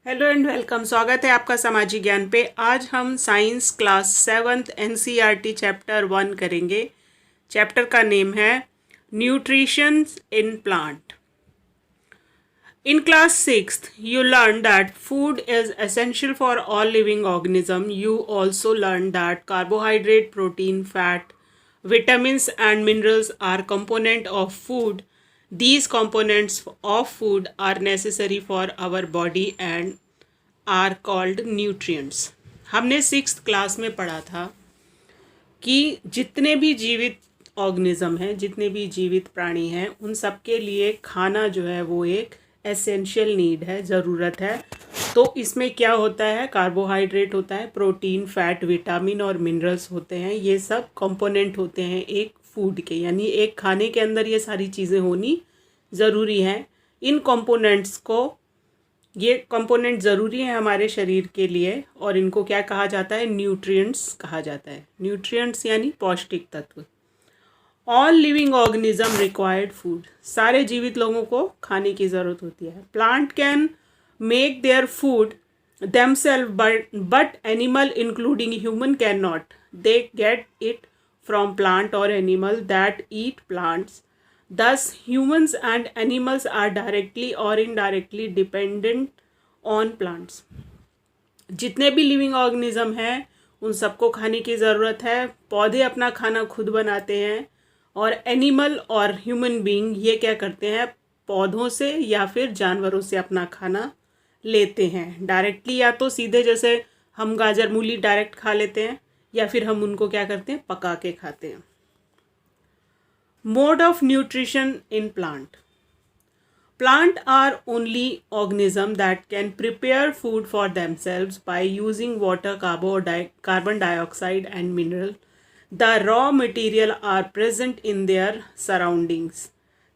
Hello and welcome. स्वागत है आपका सामाजिक ज्ञान पे। आज हम science class 7th NCERT chapter 1 करेंगे। चैप्टर का नेम है nutrition in plant. In class 6th, you learned that food is essential for all living organisms. You also learned that carbohydrate, protein, fat, vitamins and minerals are component of food. These components of food are necessary for our body and are called nutrients. हमने 6th class में पढ़ा था कि जितने भी जीवित organism हैं, जितने भी जीवित प्राणी हैं, उन सब के लिए खाना जो है वो एक एसेंशियल नीड है, ज़रूरत है। तो इसमें क्या होता है? कार्बोहाइड्रेट होता है, प्रोटीन, फैट, विटामिन और मिनरल्स होते हैं। ये सब कंपोनेंट होते हैं एक फूड के, यानी एक खाने के अंदर ये सारी चीज़ें होनी ज़रूरी हैं। इन कंपोनेंट्स को, ये कंपोनेंट ज़रूरी है हमारे शरीर के लिए और इनको क्या कहा जाता है? न्यूट्रिएंट्स कहा जाता है। न्यूट्रिएंट्स यानी पौष्टिक तत्व। All living organism required food. सारे जीवित लोगों को खाने की ज़रूरत होती है। Plant can make their food themselves but animal including human cannot. They get it from plant or animal that eat plants. Thus humans and animals are directly or indirectly dependent on plants. जितने भी living organism हैं उन सबको खाने की ज़रूरत है। पौधे अपना खाना खुद बनाते हैं और एनिमल और ह्यूमन बीइंग ये क्या करते हैं? पौधों से या फिर जानवरों से अपना खाना लेते हैं डायरेक्टली, या तो सीधे जैसे हम गाजर मूली डायरेक्ट खा लेते हैं, या फिर हम उनको क्या करते हैं? पका के खाते हैं। Mode of nutrition in plant. Plants are only organisms that can prepare food for themselves by using water, carbon dioxide and mineral. The raw material are present in their surroundings.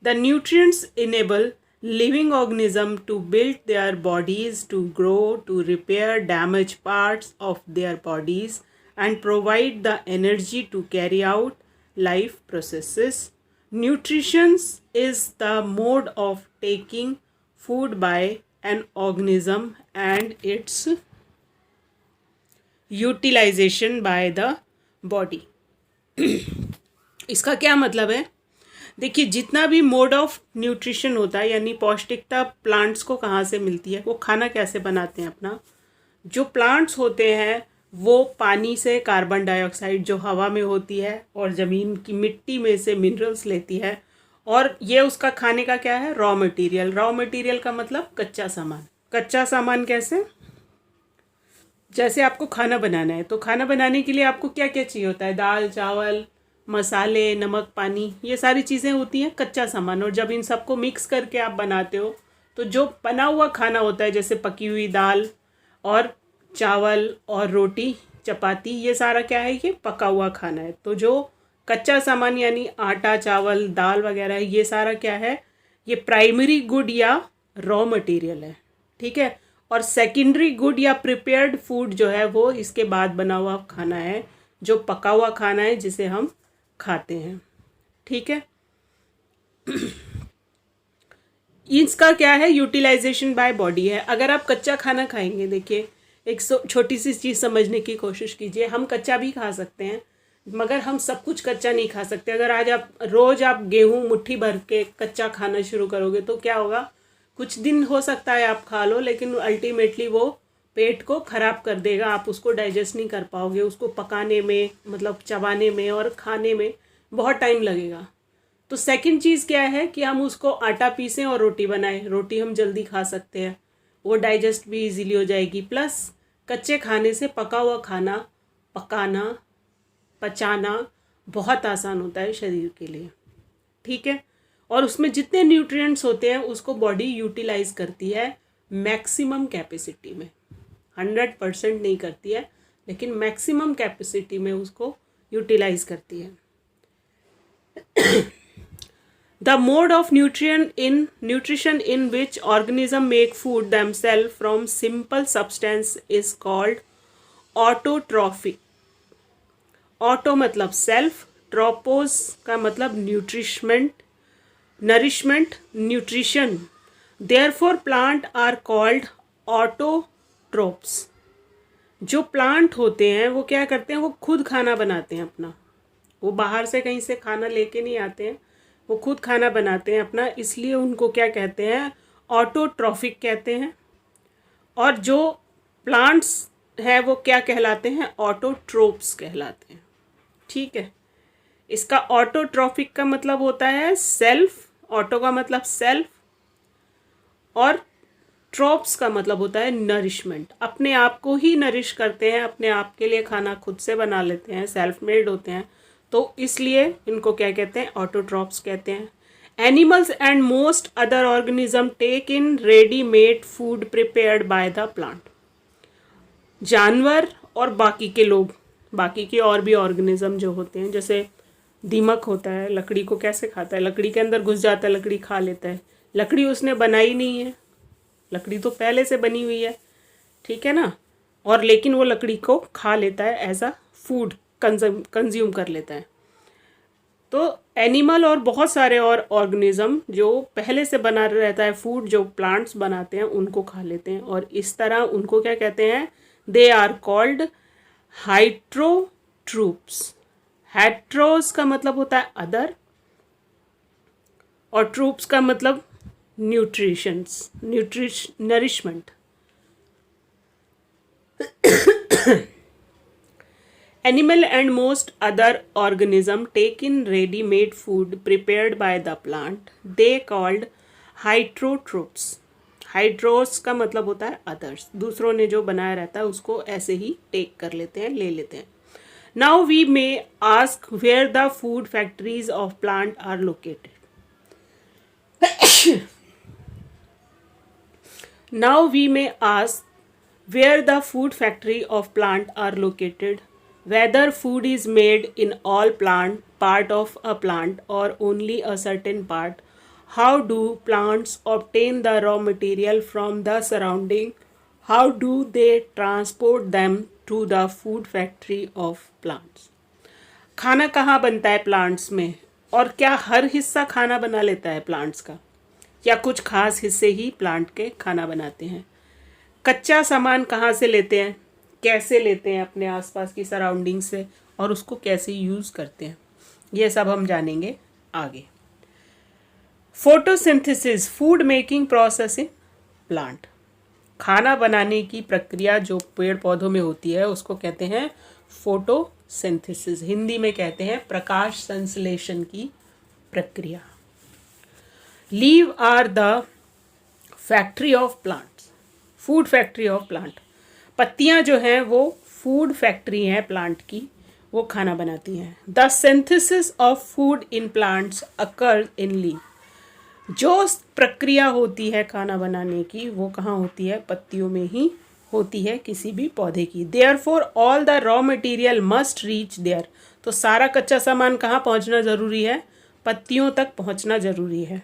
The nutrients enable living organisms to build their bodies, to grow, to repair damaged parts of their bodies, and provide the energy to carry out life processes. Nutrition is the mode of taking food by an organism and its utilization by the body. इसका क्या मतलब है? देखिए, जितना भी mode of nutrition होता है यानी पौष्टिकता प्लांट्स को कहाँ से मिलती है, वो खाना कैसे बनाते हैं अपना। जो प्लांट्स होते हैं वो पानी से कार्बन डाइऑक्साइड जो हवा में होती है और ज़मीन की मिट्टी में से मिनरल्स लेती है, और ये उसका खाने का क्या है? Raw material. रॉ मटेरियल का मतलब कच्चा सामान। कच्चा सामान कैसे? जैसे आपको खाना बनाना है तो खाना बनाने के लिए आपको क्या क्या चाहिए होता है? दाल, चावल, मसाले, नमक, पानी, ये सारी चीज़ें होती हैं कच्चा सामान। और जब इन सबको मिक्स करके आप बनाते हो तो जो बना हुआ खाना होता है, जैसे पकी हुई दाल और चावल और रोटी, चपाती, ये सारा क्या है? ये पका हुआ खाना है। तो जो कच्चा सामान यानी आटा, चावल, दाल वगैरह, ये सारा क्या है? ये प्राइमरी गुड या रॉ मटेरियल है, ठीक है। और सेकेंडरी गुड या प्रिपेयर्ड फूड जो है वो इसके बाद बना हुआ खाना है, जो पका हुआ खाना है जिसे हम खाते हैं, ठीक है। इसका क्या है? यूटिलाइजेशन बाय बॉडी है। अगर आप कच्चा खाना खाएंगे, देखिए एक छोटी सी चीज़ समझने की कोशिश कीजिए। हम कच्चा भी खा सकते हैं मगर हम सब कुछ कच्चा नहीं खा सकते। अगर आज आप रोज़ आप गेहूँ मुट्ठी भर के कच्चा खाना शुरू करोगे तो क्या होगा? कुछ दिन हो सकता है आप खा लो, लेकिन अल्टीमेटली वो पेट को ख़राब कर देगा। आप उसको डाइजेस्ट नहीं कर पाओगे। उसको पकाने में, मतलब चबाने में और खाने में बहुत टाइम लगेगा। तो सेकंड चीज़ क्या है कि हम उसको आटा पीसें और रोटी बनाएं। रोटी हम जल्दी खा सकते हैं, वो डाइजेस्ट भी इजीली हो जाएगी। प्लस कच्चे खाने से पका हुआ खाना पकाना, पचाना बहुत आसान होता है शरीर के लिए, ठीक है। और उसमें जितने न्यूट्रिएंट्स होते हैं उसको बॉडी यूटिलाइज करती है मैक्सिमम कैपेसिटी में। 100% नहीं करती है, लेकिन मैक्सिमम कैपेसिटी में उसको यूटिलाइज करती है। The mode of nutrition in which organisms make food themselves from simple substance is called autotrophic. Auto मतलब self, tropos का मतलब nourishment, nutrition. Therefore, plants are called autotrophs. जो प्लांट होते हैं वो क्या करते हैं, वो खुद खाना बनाते हैं अपना, वो बाहर से कहीं से खाना लेके नहीं आते हैं, वो खुद खाना बनाते हैं अपना, इसलिए उनको क्या कहते हैं, ऑटोट्रॉफिक कहते हैं। और जो प्लांट्स है वो क्या कहलाते हैं, ऑटोट्रोप्स कहलाते हैं। ठीक है, इसका ऑटोट्रॉफिक का मतलब होता है सेल्फ, ऑटो का मतलब सेल्फ, और ट्रोप्स का मतलब होता है नरिशमेंट, अपने आप को ही नरिश करते हैं, अपने आप के लिए खाना खुद से बना लेते हैं, सेल्फ मेड होते हैं, तो इसलिए इनको क्या कहते हैं, ऑटोट्रॉप्स कहते हैं। Animals and most other organism take in ready made food prepared by the plant. जानवर और बाकी के लोग, बाकी के और भी ऑर्गेनिज्म जो होते हैं, जैसे दीमक होता है, लकड़ी को कैसे खाता है, लकड़ी के अंदर घुस जाता है, लकड़ी खा लेता है, लकड़ी उसने बनाई नहीं है, लकड़ी तो पहले से बनी हुई है, ठीक है ना, और लेकिन वो लकड़ी को खा लेता है, एज अ फूड कंज्यूम कर लेता है। तो एनिमल और बहुत सारे और ऑर्गेनिज्म जो पहले से बना रहता है फूड, जो प्लांट्स बनाते हैं उनको खा लेते हैं, और इस तरह उनको क्या कहते हैं, दे आर कॉल्ड हाइट्रोट्रूप्स। हेट्रोस का मतलब होता है अदर, और ट्रूप्स का मतलब nutritions, nourishment. Animal and most other organism take in ready-made food prepared by the plant. They called heterotrophs. हाइड्रोस का मतलब होता है अदर्स, दूसरों ने जो बनाया रहता है उसको ऐसे ही टेक कर लेते हैं, ले लेते हैं। Now we may ask where the food factories of plant are located. Now we may ask where the food factory of plant are located, whether food is made in all part of a plant or only a certain part, how do plants obtain the raw material from the surrounding, how do they transport them to the food factory of plants। खाना कहाँ बनता है plants में, और क्या हर हिस्सा खाना बना लेता है प्लांट्स का, या कुछ खास हिस्से ही प्लांट के खाना बनाते हैं। कच्चा सामान कहाँ से लेते हैं, कैसे लेते हैं अपने आसपास की सराउंडिंग से, और उसको कैसे यूज़ करते हैं, ये सब हम जानेंगे आगे। Photosynthesis, food making process in plant. खाना बनाने की प्रक्रिया जो पेड़ पौधों में होती है उसको कहते हैं फोटोसिंथेसिस, हिंदी में कहते हैं प्रकाश संश्लेषण की प्रक्रिया। Leave are the factory of plants, food factory of plant. पत्तियां जो हैं वो फूड फैक्ट्री हैं प्लांट की, वो खाना बनाती हैं। The synthesis of food in plants occur in leave. जो प्रक्रिया होती है खाना बनाने की वो कहाँ होती है, पत्तियों में ही होती है किसी भी पौधे की। Therefore all the raw material must reach there. तो सारा कच्चा सामान कहाँ पहुँचना ज़रूरी है, पत्तियों तक पहुँचना ज़रूरी है।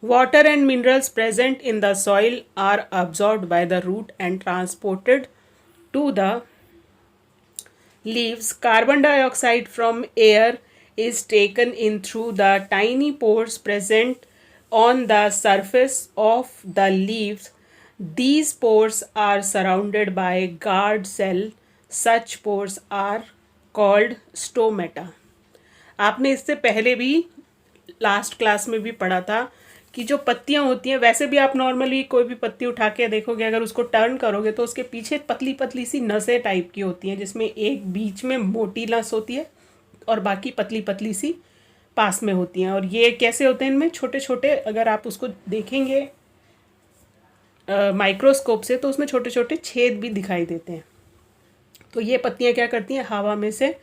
Water and minerals present in the soil are absorbed by the root and transported to the leaves. Carbon dioxide from air is taken in through the tiny pores present on the surface of the leaves. These pores are surrounded by guard cell. Such pores are called stomata. आपने इससे पहले भी last class में भी पढ़ा था कि जो पत्तियां होती हैं, वैसे भी आप नॉर्मली कोई भी पत्ती उठा के देखोगे, अगर उसको टर्न करोगे तो उसके पीछे पतली पतली सी नसें टाइप की होती हैं, जिसमें एक बीच में मोटी नस होती है और बाकी पतली पतली सी पास में होती हैं। और ये कैसे होते हैं, इनमें छोटे छोटे, अगर आप उसको देखेंगे माइक्रोस्कोप से तो उसमें छोटे छोटे छेद भी दिखाई देते हैं। तो ये पत्तियां क्या करती हैं, हवा में से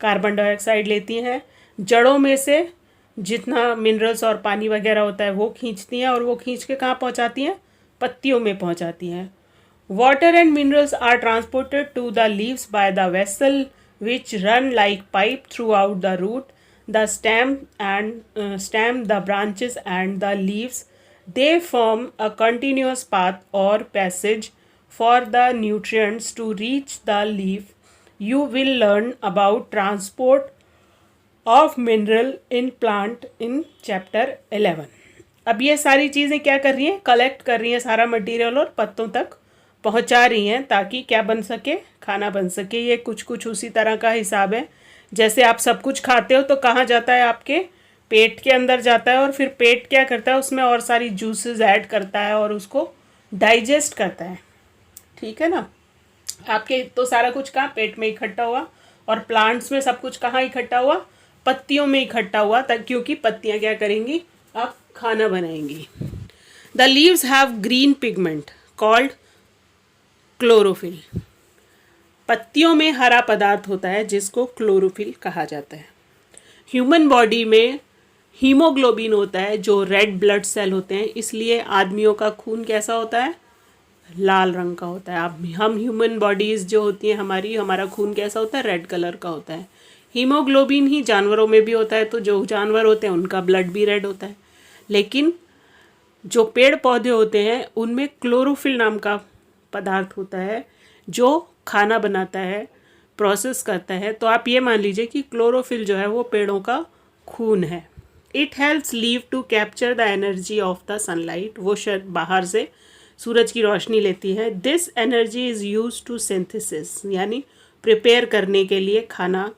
कार्बन डाइऑक्साइड लेती हैं, जड़ों में से जितना मिनरल्स और पानी वगैरह होता है वो खींचती हैं, और वो खींच के कहाँ पहुँचाती हैं, पत्तियों में पहुँचाती हैं। Water and minerals are transported to the leaves by the vessel which run like pipe throughout the root, the stem, the branches and the leaves. They form a continuous path or passage for the nutrients to reach the leaf. You will learn about transport of mineral in plant in chapter 11. अब ये सारी चीज़ें क्या कर रही हैं, collect कर रही हैं सारा मटेरियल और पत्तों तक पहुंचा रही हैं ताकि क्या बन सके, खाना बन सके। ये कुछ कुछ उसी तरह का हिसाब है। जैसे आप सब कुछ खाते हो तो कहाँ जाता है, आपके पेट के अंदर जाता है, और फिर पेट क्या करता है, उसमें और सारी जूसेस ऐड करता है और उसको डाइजेस्ट करता है। ठीक है ना। आपके तो सारा कुछ कहाँ, पेट में इकट्ठा हुआ, और प्लांट्स में सब कुछ कहाँ इकट्ठा हुआ, पत्तियों में इकट्ठा हुआ, क्योंकि पत्तियाँ क्या करेंगी, अब खाना बनाएंगी। The leaves have green pigment called chlorophyll. पत्तियों में हरा पदार्थ होता है जिसको क्लोरोफिल कहा जाता है। ह्यूमन बॉडी में हीमोग्लोबिन होता है जो रेड ब्लड सेल होते हैं, इसलिए आदमियों का खून कैसा होता है, लाल रंग का होता है। अब हम ह्यूमन बॉडीज़ जो होती हैं हमारा खून कैसा होता है, रेड कलर का होता है। हीमोग्लोबिन ही जानवरों में भी होता है, तो जो जानवर होते हैं उनका ब्लड भी रेड होता है। लेकिन जो पेड़ पौधे होते हैं उनमें क्लोरोफिल नाम का पदार्थ होता है जो खाना बनाता है, प्रोसेस करता है। तो आप ये मान लीजिए कि क्लोरोफिल जो है वो पेड़ों का खून है। It helps leave to capture the energy of the sunlight. वो बाहर से सूरज की रोशनी लेती है। This energy is use to synthesis, यानी प्रिपेयर करने के लिए खाना,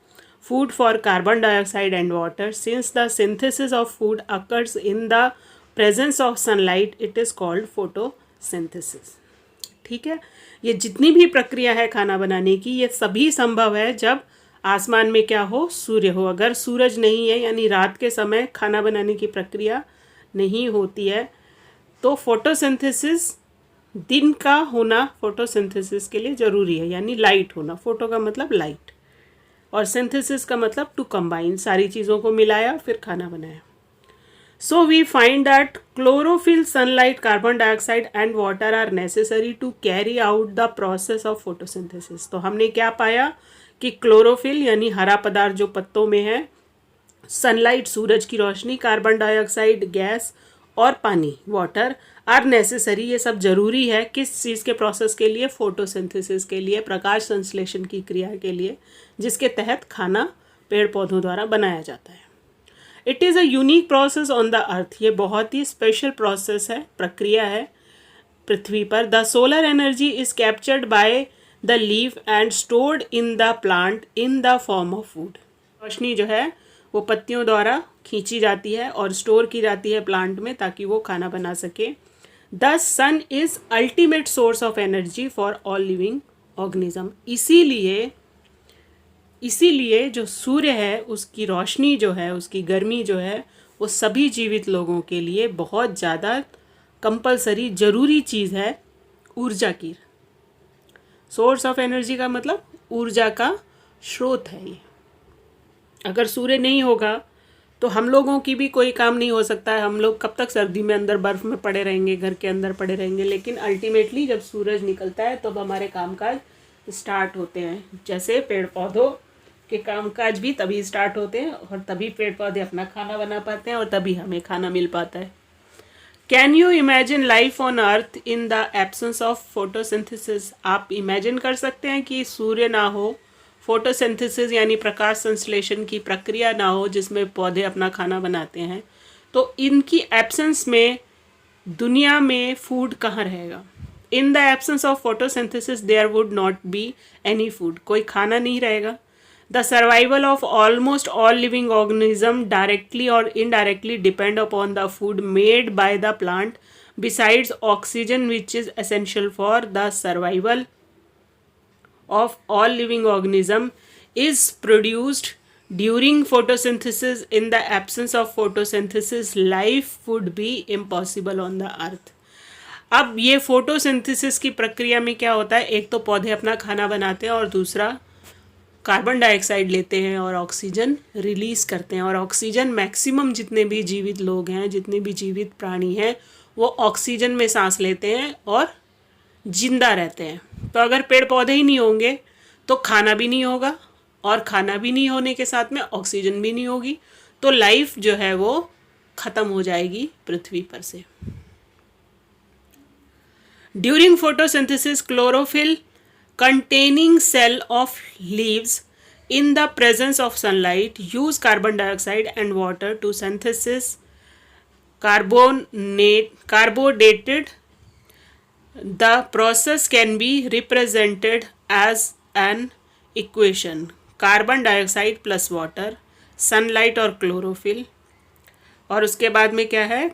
food for carbon dioxide and water. Since the synthesis of food occurs in the presence of sunlight it is called photosynthesis. ठीक है। ये जितनी भी प्रक्रिया है खाना बनाने की, ये सभी संभव है जब आसमान में क्या हो, सूर्य हो। अगर सूरज नहीं है यानी रात के समय खाना बनाने की प्रक्रिया नहीं होती है, तो फोटोसिंथेसिस, दिन का होना फोटोसिंथेसिस के लिए ज़रूरी है, यानी लाइट होना। फोटो का मतलब लाइट, और सिंथेसिस का मतलब टू कंबाइन, सारी चीज़ों को मिलाया फिर खाना बनाया। So we find that chlorophyll, sunlight, carbon dioxide and water are necessary to carry out the process of photosynthesis। तो हमने क्या पाया कि क्लोरोफिल यानी हरा पदार्थ जो पत्तों में है, सनलाइट सूरज की रोशनी, कार्बन डाइऑक्साइड गैस और पानी वाटर आर नेसेसरी, ये सब जरूरी है किस चीज़ के प्रोसेस के लिए, फोटोसिंथेसिस के लिए, प्रकाश संश्लेषण की क्रिया के लिए, जिसके तहत खाना पेड़ पौधों द्वारा बनाया जाता है। It is a unique process on the earth. ये बहुत ही स्पेशल प्रोसेस है, प्रक्रिया है पृथ्वी पर। The solar energy is captured by the leaf and stored in the plant in the form of food. रोशनी जो है वो पत्तियों द्वारा खींची जाती है और स्टोर की जाती है प्लांट में ताकि वो खाना बना सके। The sun is ultimate source of energy for all living organism. इसीलिए जो सूर्य है उसकी रोशनी जो है, उसकी गर्मी जो है, वो सभी जीवित लोगों के लिए बहुत ज़्यादा कंपलसरी ज़रूरी चीज़ है, ऊर्जा की। सोर्स ऑफ एनर्जी का मतलब ऊर्जा का स्रोत है ये। अगर सूर्य नहीं होगा तो हम लोगों की भी कोई काम नहीं हो सकता है। हम लोग कब तक सर्दी में अंदर बर्फ़ में पड़े रहेंगे, घर के अंदर पड़े रहेंगे। लेकिन अल्टीमेटली जब सूरज निकलता है तब हमारे कामकाज स्टार्ट होते हैं। जैसे पेड़ पौधों के कामकाज भी तभी स्टार्ट होते हैं और तभी पेड़ पौधे अपना खाना बना पाते हैं और तभी हमें खाना मिल पाता है। Can you imagine life on earth in the absence of photosynthesis? आप इमेजिन कर सकते हैं कि सूर्य ना हो, फोटोसिंथेसिस यानी प्रकाश संश्लेषण की प्रक्रिया ना हो जिसमें पौधे अपना खाना बनाते हैं, तो इनकी एब्सेंस में दुनिया में फूड कहाँ रहेगा? In the absence of photosynthesis there would not be any food. कोई खाना नहीं रहेगा। The survival of almost all living organisms directly or indirectly depend upon the food made by the plant, besides oxygen, which is essential for the survival of all living organisms, is produced during photosynthesis. In the absence of photosynthesis, life would be impossible on the earth. अब ये photosynthesis की प्रक्रिया में क्या होता है, एक तो पौधे अपना खाना बनाते हैं और दूसरा कार्बन डाइऑक्साइड लेते हैं और ऑक्सीजन रिलीज़ करते हैं। और ऑक्सीजन मैक्सिमम जितने भी जीवित लोग हैं, जितने भी जीवित प्राणी हैं, वो ऑक्सीजन में सांस लेते हैं और जिंदा रहते हैं। तो अगर पेड़ पौधे ही नहीं होंगे तो खाना भी नहीं होगा, और खाना भी नहीं होने के साथ में ऑक्सीजन भी नहीं होगी, तो लाइफ जो है वो ख़त्म हो जाएगी पृथ्वी पर से। During photosynthesis chlorophyll containing cell of leaves in the presence of sunlight use carbon dioxide and water to synthesis carbonated the process can be represented as an equation, carbon dioxide plus water, sunlight और chlorophyll, और उसके बाद में क्या है,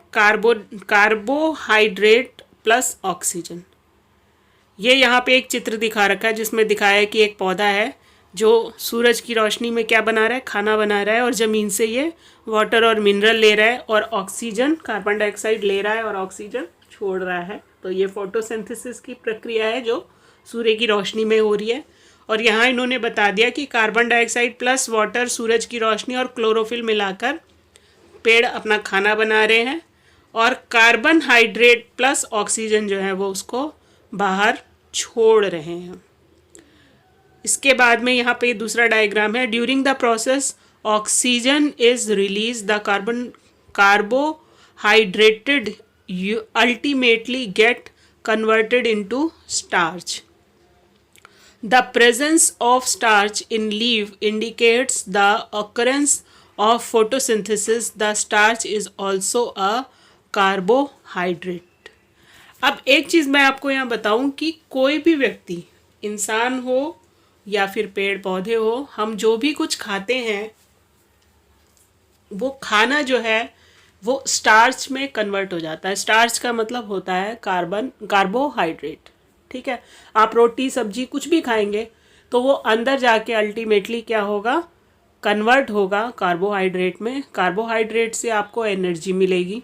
carbohydrate plus oxygen. ये यहाँ पे एक चित्र दिखा रखा है जिसमें दिखाया है कि एक पौधा है जो सूरज की रोशनी में क्या बना रहा है, खाना बना रहा है, और ज़मीन से ये वाटर और मिनरल ले रहा है और ऑक्सीजन, कार्बन डाइऑक्साइड ले रहा है और ऑक्सीजन छोड़ रहा है। तो ये फोटोसिंथेसिस की प्रक्रिया है जो सूर्य की रोशनी में हो रही है। और यहाँ इन्होंने बता दिया कि कार्बन डाइऑक्साइड प्लस वाटर, सूरज की रोशनी और क्लोरोफिल मिलाकर पेड़ अपना खाना बना रहे हैं, और कार्बन हाइड्रेट प्लस ऑक्सीजन जो है वो उसको बाहर छोड़ रहे हैं। इसके बाद में यहाँ पे दूसरा डायग्राम है। During the process oxygen is release the carbohydrated ultimately get converted into starch. The presence of starch in leaf indicates the occurrence of photosynthesis. The starch is also a carbohydrate. अब एक चीज़ मैं आपको यहाँ बताऊँ कि कोई भी व्यक्ति, इंसान हो या फिर पेड़ पौधे हो, हम जो भी कुछ खाते हैं वो खाना जो है वो स्टार्च में कन्वर्ट हो जाता है। स्टार्च का मतलब होता है कार्बोहाइड्रेट। ठीक है, आप रोटी सब्जी कुछ भी खाएंगे तो वो अंदर जाके अल्टीमेटली क्या होगा, कन्वर्ट होगा कार्बोहाइड्रेट में। कार्बोहाइड्रेट से आपको एनर्जी मिलेगी,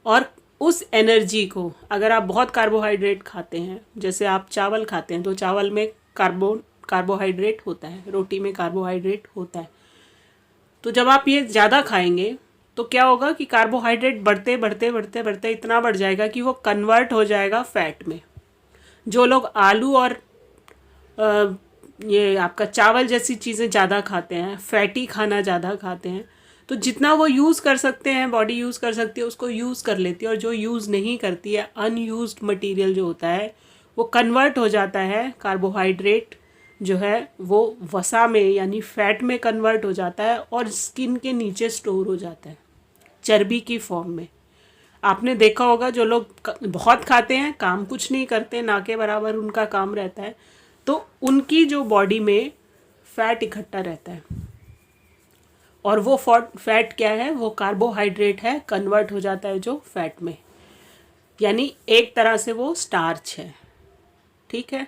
और उस एनर्जी को अगर आप बहुत कार्बोहाइड्रेट खाते हैं, जैसे आप चावल खाते हैं तो चावल में कार्बोहाइड्रेट होता है, रोटी में कार्बोहाइड्रेट होता है। तो जब आप ये ज़्यादा खाएंगे तो क्या होगा कि कार्बोहाइड्रेट बढ़ते बढ़ते बढ़ते बढ़ते इतना बढ़ जाएगा कि वो कन्वर्ट हो जाएगा फैट में। जो लोग आलू और ये आपका चावल जैसी चीज़ें ज़्यादा खाते हैं, फैटी खाना ज़्यादा खाते हैं, तो जितना वो यूज़ कर सकते हैं, बॉडी यूज़ कर सकती है, उसको यूज़ कर लेती है। और जो यूज़ नहीं करती है, अनयूज्ड मटेरियल जो होता है, वो कन्वर्ट हो जाता है, कार्बोहाइड्रेट जो है वो वसा में यानी फैट में कन्वर्ट हो जाता है और स्किन के नीचे स्टोर हो जाता है चर्बी की फॉर्म में। आपने देखा होगा जो लोग बहुत खाते हैं, काम कुछ नहीं करते, ना के बराबर उनका काम रहता है, तो उनकी जो बॉडी में फैट इकट्ठा रहता है, और वो फैट क्या है, वो कार्बोहाइड्रेट है, कन्वर्ट हो जाता है जो फैट में, यानी एक तरह से वो स्टार्च है। ठीक है,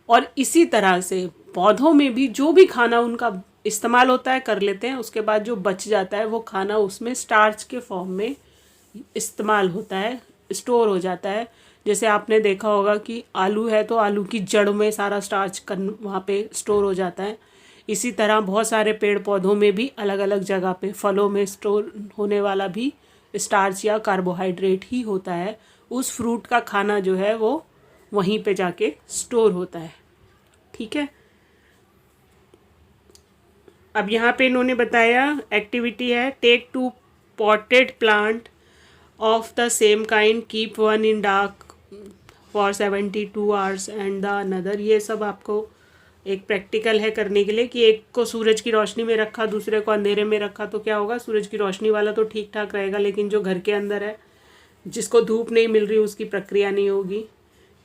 और इसी तरह से पौधों में भी जो भी खाना उनका इस्तेमाल होता है कर लेते हैं, उसके बाद जो बच जाता है वो खाना उसमें स्टार्च के फॉर्म में इस्तेमाल होता है, स्टोर हो जाता है। जैसे आपने देखा होगा कि आलू है तो आलू की जड़ में सारा स्टार्च वहाँ पे स्टोर हो जाता है। इसी तरह बहुत सारे पेड़ पौधों में भी अलग अलग जगह पे, फलों में स्टोर होने वाला भी स्टार्च या कार्बोहाइड्रेट ही होता है। उस फ्रूट का खाना जो है वो वहीं पे जाके स्टोर होता है। ठीक है, अब यहाँ पे इन्होंने बताया एक्टिविटी है, take 2 potted plant of the same kind, keep one in dark for 72 hours and the another. ये सब आपको एक प्रैक्टिकल है करने के लिए कि एक को सूरज की रोशनी में रखा, दूसरे को अंधेरे में रखा, तो क्या होगा, सूरज की रोशनी वाला तो ठीक ठाक रहेगा, लेकिन जो घर के अंदर है जिसको धूप नहीं मिल रही उसकी प्रक्रिया नहीं होगी।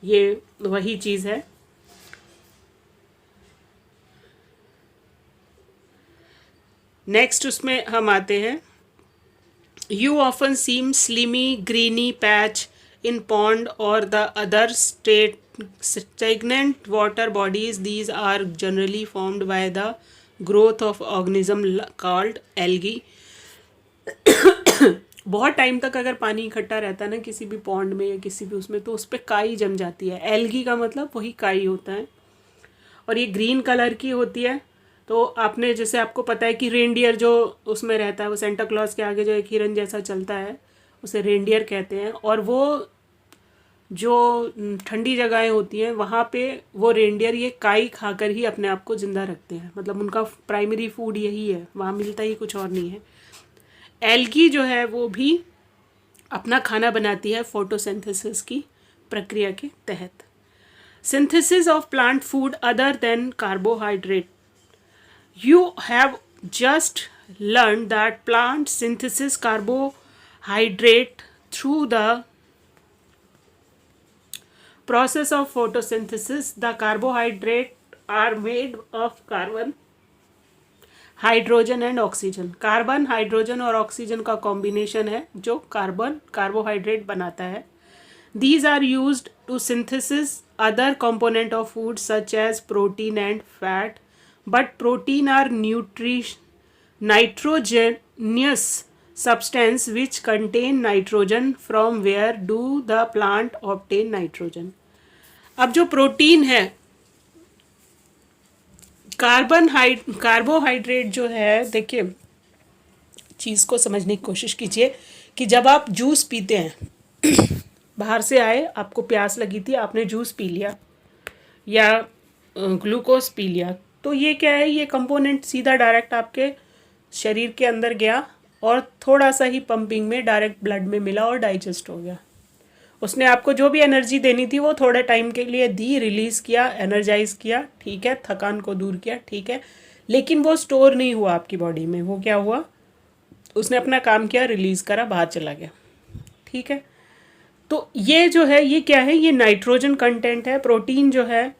ये वही चीज़ है। नेक्स्ट उसमें हम आते हैं, you often seem slimy greeny patch in pond और the other stagnant water bodies. These are generally formed by the growth of organism called algae. बहुत टाइम तक अगर पानी इकट्ठा रहता है ना किसी भी पॉन्ड में या किसी भी उसमें, तो उस पर काई जम जाती है। एल्गी का मतलब वही काई होता है, और ये ग्रीन कलर की होती है। तो आपने, जैसे आपको पता है कि रेनडियर जो उसमें रहता है, वो सेंटा क्लॉज के आगे जो एक हिरन जैसा चलता है उसे रेनडियर कहते हैं। और वो जो ठंडी जगहें होती हैं वहाँ पे वो रेनडियर ये काई खाकर ही अपने आप को ज़िंदा रखते हैं, मतलब उनका प्राइमरी फूड यही है, वहाँ मिलता ही कुछ और नहीं है। एल्गी जो है वो भी अपना खाना बनाती है फोटोसिंथेसिस की प्रक्रिया के तहत। Synthesis of plant food other than carbohydrate. You have just learn that plant synthesis carbohydrate through the process of photosynthesis, the carbohydrate are made of carbon, hydrogen and oxygen. Carbon, hydrogen और oxygen का combination है जो carbohydrate बनाता है। These are used to synthesis other component of food such as protein and fat, but protein are nitrogenous substance which contain nitrogen. From where do the plant obtain nitrogen? अब जो protein है, carbohydrate जो है, देखिए चीज़ को समझने की कोशिश कीजिए कि जब आप जूस पीते हैं, बाहर से आए, आपको प्यास लगी थी, आपने जूस पी लिया या ग्लूकोज पी लिया, तो ये क्या है, ये कंपोनेंट सीधा डायरेक्ट आपके शरीर के अंदर गया और थोड़ा सा ही पंपिंग में डायरेक्ट ब्लड में मिला और डाइजेस्ट हो गया। उसने आपको जो भी एनर्जी देनी थी वो थोड़े टाइम के लिए दी, रिलीज़ किया, एनर्जाइज किया, ठीक है, थकान को दूर किया, ठीक है, लेकिन वो स्टोर नहीं हुआ आपकी बॉडी में। वो क्या हुआ, उसने अपना काम किया, रिलीज़ करा, बाहर चला गया, ठीक है। तो ये जो है, ये क्या है, ये नाइट्रोजन कंटेंट है। प्रोटीन जो है,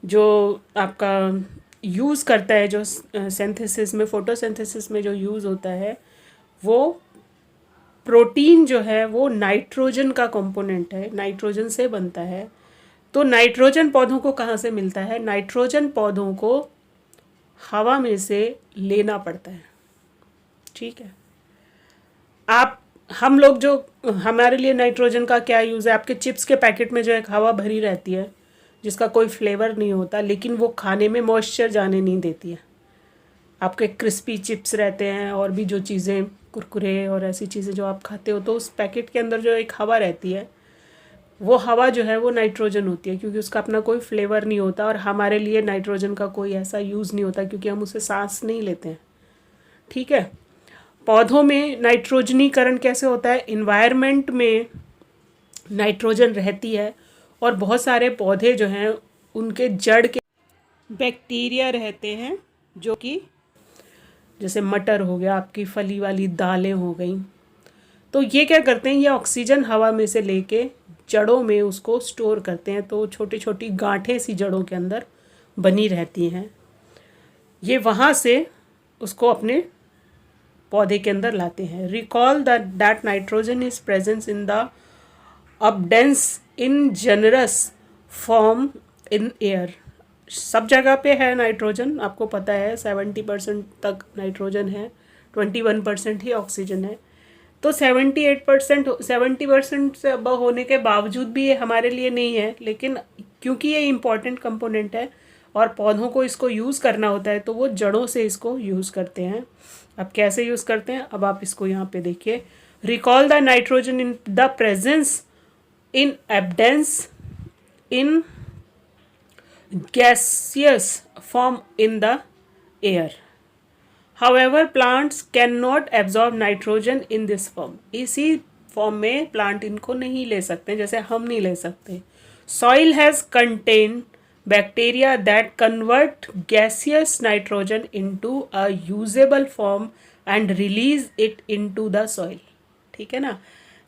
जो आपका यूज़ करता है, जो सिंथेसिस में, फोटोसिंथेसिस में जो यूज़ होता है, वो प्रोटीन जो है वो नाइट्रोजन का कंपोनेंट है, नाइट्रोजन से बनता है। तो नाइट्रोजन पौधों को कहाँ से मिलता है? नाइट्रोजन पौधों को हवा में से लेना पड़ता है, ठीक है। हम लोग जो, हमारे लिए नाइट्रोजन का क्या यूज़ है? आपके चिप्स के पैकेट में जो एक हवा भरी रहती है जिसका कोई फ्लेवर नहीं होता, लेकिन वो खाने में मॉइस्चर जाने नहीं देती है। आपके क्रिस्पी चिप्स रहते हैं और भी जो चीज़ें, कुरकुरे और ऐसी चीज़ें जो आप खाते हो, तो उस पैकेट के अंदर जो एक हवा रहती है, वो हवा जो है वो नाइट्रोजन होती है, क्योंकि उसका अपना कोई फ्लेवर नहीं होता। और हमारे लिए नाइट्रोजन का कोई ऐसा यूज़ नहीं होता क्योंकि हम उसे सांस नहीं लेते हैं, ठीक है। पौधों में नाइट्रोजनीकरण कैसे होता है? इन्वायरमेंट में नाइट्रोजन रहती है और बहुत सारे पौधे जो हैं उनके जड़ के बैक्टीरिया रहते हैं, जो कि जैसे मटर हो गया, आपकी फली वाली दालें हो गई, तो ये क्या करते हैं, ये ऑक्सीजन हवा में से लेके जड़ों में उसको स्टोर करते हैं। तो छोटी छोटी गांठें सी जड़ों के अंदर बनी रहती हैं, ये वहाँ से उसको अपने पौधे के अंदर लाते हैं। Recall that nitrogen is presence in the abundance in जनरस फॉर्म इन एयर। सब जगह पे है नाइट्रोजन, आपको पता है 70% तक नाइट्रोजन है, 21% ही ऑक्सीजन है। तो 70% से अब होने के बावजूद भी ये हमारे लिए नहीं है, लेकिन क्योंकि ये इम्पॉर्टेंट कंपोनेंट है और पौधों को इसको यूज़ करना होता है, तो वो जड़ों से इसको यूज़ करते हैं। अब कैसे यूज़ करते हैं, अब आप इसको यहाँ पे देखिए। Recall the nitrogen in the presence in abundance इन gaseous form in the air. However, plants cannot absorb nitrogen in this form. इसी फॉर्म में प्लांट इनको नहीं ले सकते, जैसे हम नहीं ले सकते। Soil has contained bacteria that convert gaseous nitrogen into a usable form and release it into the soil. ठीक है ना,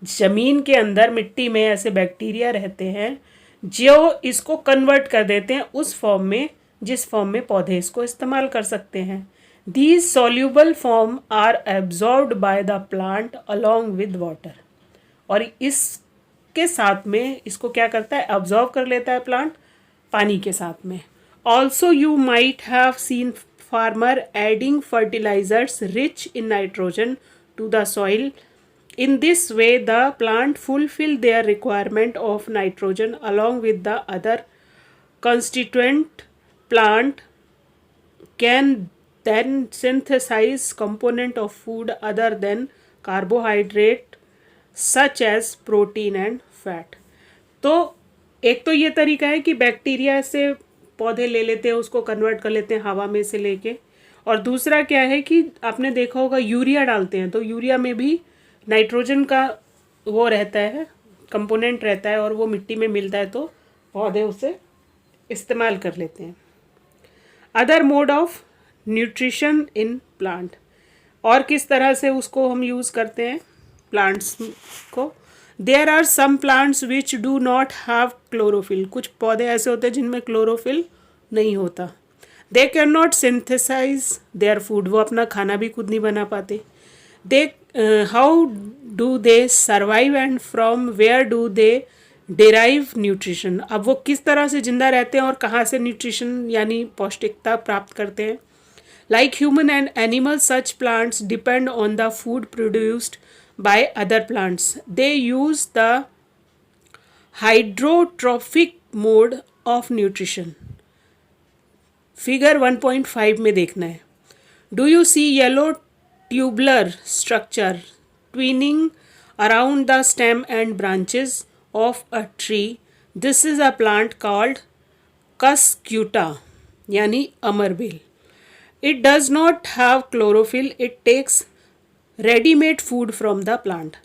ज़मीन के अंदर, मिट्टी में ऐसे बैक्टीरिया रहते हैं जो इसको कन्वर्ट कर देते हैं उस फॉर्म में जिस फॉर्म में पौधे इसको इस्तेमाल कर सकते हैं। These soluble form are absorbed by the plant along with water. और इसके साथ में इसको क्या करता है, एब्जॉर्ब कर लेता है प्लांट पानी के साथ में। Also you might have seen farmer adding fertilisers rich in nitrogen to the soil. In this way, the plant fulfill their requirement of nitrogen along with the other constituent. Plant can then synthesize component of food other than carbohydrate such as protein and fat. तो एक तो ये तरीका है कि bacteria से पौधे ले लेते हैं, उसको कन्वर्ट कर लेते हैं हवा में से लेके। और दूसरा क्या है कि आपने देखा होगा यूरिया डालते हैं, तो यूरिया में भी नाइट्रोजन का वो रहता है, कंपोनेंट रहता है, और वो मिट्टी में मिलता है तो पौधे उसे इस्तेमाल कर लेते हैं। Other mode of nutrition in plant, और किस तरह से उसको हम यूज़ करते हैं प्लांट्स को। There are some plants which do not have chlorophyll, कुछ पौधे ऐसे होते हैं जिनमें क्लोरोफिल नहीं होता। They can not synthesise their food, वो अपना खाना भी खुद नहीं बना पाते। They how do they survive and from where do they derive nutrition, अब वो किस तरह से जिंदा रहते हैं और कहाँ से न्यूट्रिशन यानी पौष्टिकता प्राप्त करते हैं। Like human and animal such plants depend on the food produced by other plants, they use the heterotrophic mode of nutrition. Figure 1.5 में देखना है। Do you see yellow tubular structure twining around the stem and branches of a tree? This is a plant called Cuscuta यानी अमरबेल। It does not have chlorophyll. It takes ready-made food from the plant.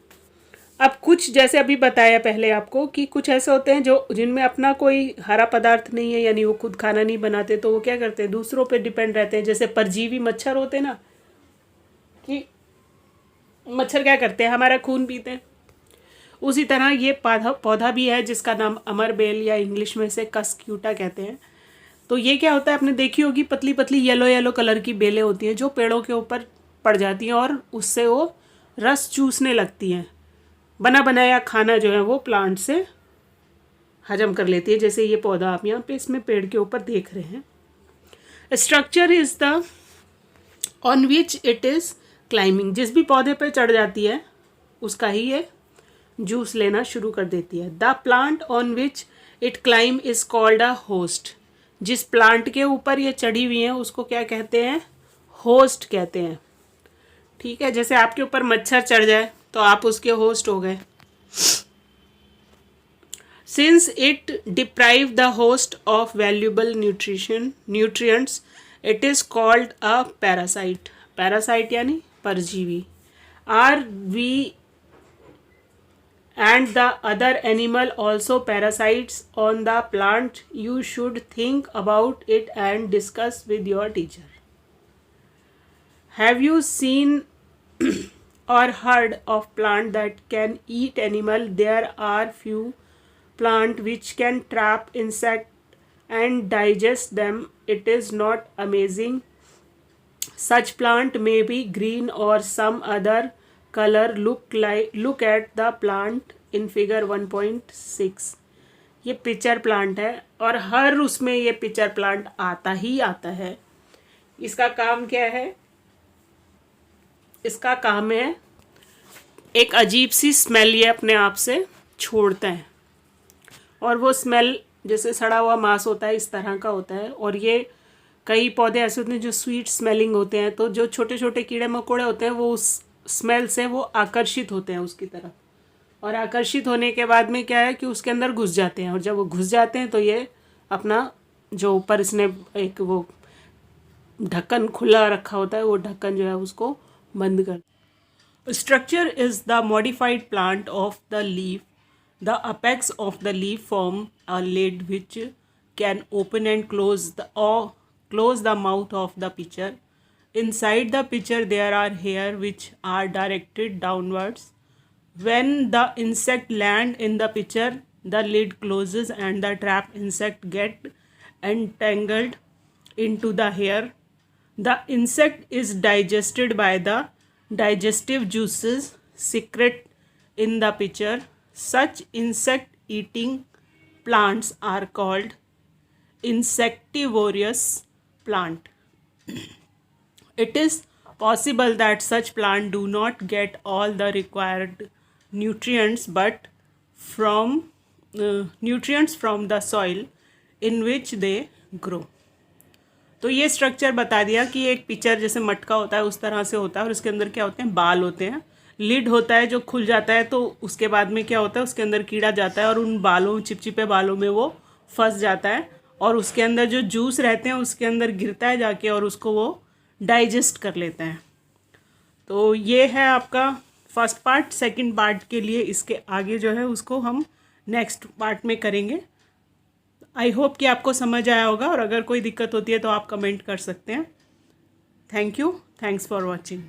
अब कुछ जैसे अभी बताया पहले आपको कि कुछ ऐसे होते हैं जो जिनमें अपना कोई हरा पदार्थ नहीं है, यानी वो खुद खाना नहीं बनाते, तो वो क्या करते हैं, दूसरों पे डिपेंड रहते हैं। जैसे परजीवी मच्छर होते हैं ना, कि मच्छर क्या करते हैं, हमारा खून पीते हैं। उसी तरह ये पौधा भी है जिसका नाम अमरबेल या इंग्लिश में से कस्क्यूटा कहते हैं। तो ये क्या होता है, आपने देखी होगी पतली पतली येलो येलो कलर की बेलें होती हैं जो पेड़ों के ऊपर पड़ जाती हैं और उससे वो रस चूसने लगती हैं। बना बनाया खाना जो है वो प्लांट से हजम कर लेती है, जैसे ये पौधा आप यहाँ पे इसमें पेड़ के ऊपर देख रहे हैं। Structure is the on which it is climbing, जिस भी पौधे पे चढ़ जाती है उसका ही ये जूस लेना शुरू कर देती है। The plant on which it climb is called a host, जिस प्लांट के ऊपर ये चढ़ी हुई है उसको क्या कहते हैं, होस्ट कहते हैं। ठीक है, जैसे आपके ऊपर मच्छर चढ़ जाए तो आप उसके होस्ट हो गए। Since it deprive the host of valuable nutrients it is called a parasite. Parasite यानी परजीवी। Are we and the other animal also parasites on the plant, you should think about it and discuss with your teacher. Have you seen or heard of plant that can eat animal? There are few plant which can trap insect and digest them. It is not amazing. Such plant may be green or some other color. Look at the plant in figure 1.6. ये pitcher plant है और हर उसमें ये pitcher plant आता ही आता है। इसका काम क्या है, इसका काम है एक अजीब सी स्मेल ये अपने आप से छोड़ता है, और वो स्मेल जैसे सड़ा हुआ मांस होता है इस तरह का होता है। और ये कई पौधे ऐसे होते हैं जो स्वीट स्मेलिंग होते हैं, तो जो छोटे छोटे कीड़े मकोड़े होते हैं वो उस स्मेल से वो आकर्षित होते हैं उसकी तरफ, और आकर्षित होने के बाद में क्या है कि उसके अंदर घुस जाते हैं, और जब वो घुस जाते हैं तो ये अपना जो ऊपर इसने एक वो ढक्कन खुला रखा होता है वो ढक्कन जो है उसको बंद कर। Structure is the modified plant of the leaf. The apex of the leaf form a lid which can open and close the mouth of the pitcher. Inside the pitcher there are hair which are directed downwards. When the insect land in the pitcher, the lid closes and the trapped insect get entangled into the hair. The insect is digested by the digestive juices secret in the pitcher. Such insect eating plants are called insectivorous plant. It is possible that such plants do not get all the required nutrients but nutrients from the soil in which they grow. तो ये structure बता दिया कि एक picture जैसे मटका होता है उस तरह से होता है, और उसके अंदर क्या होते हैं, बाल होते हैं। लिड होता है जो खुल जाता है, तो उसके बाद में क्या होता है, उसके अंदर कीड़ा जाता है और उन बालों चिपचिपे बालों में वो फंस जाता है, और उसके अंदर जो जूस रहते हैं उसके अंदर गिरता है जाके और उसको वो डाइजेस्ट कर लेते हैं। तो ये है आपका फर्स्ट पार्ट। सेकंड पार्ट के लिए इसके आगे जो है उसको हम नेक्स्ट पार्ट में करेंगे। आई होप कि आपको समझ आया होगा, और अगर कोई दिक्कत होती है तो आप कमेंट कर सकते हैं। Thank you, thanks for watching.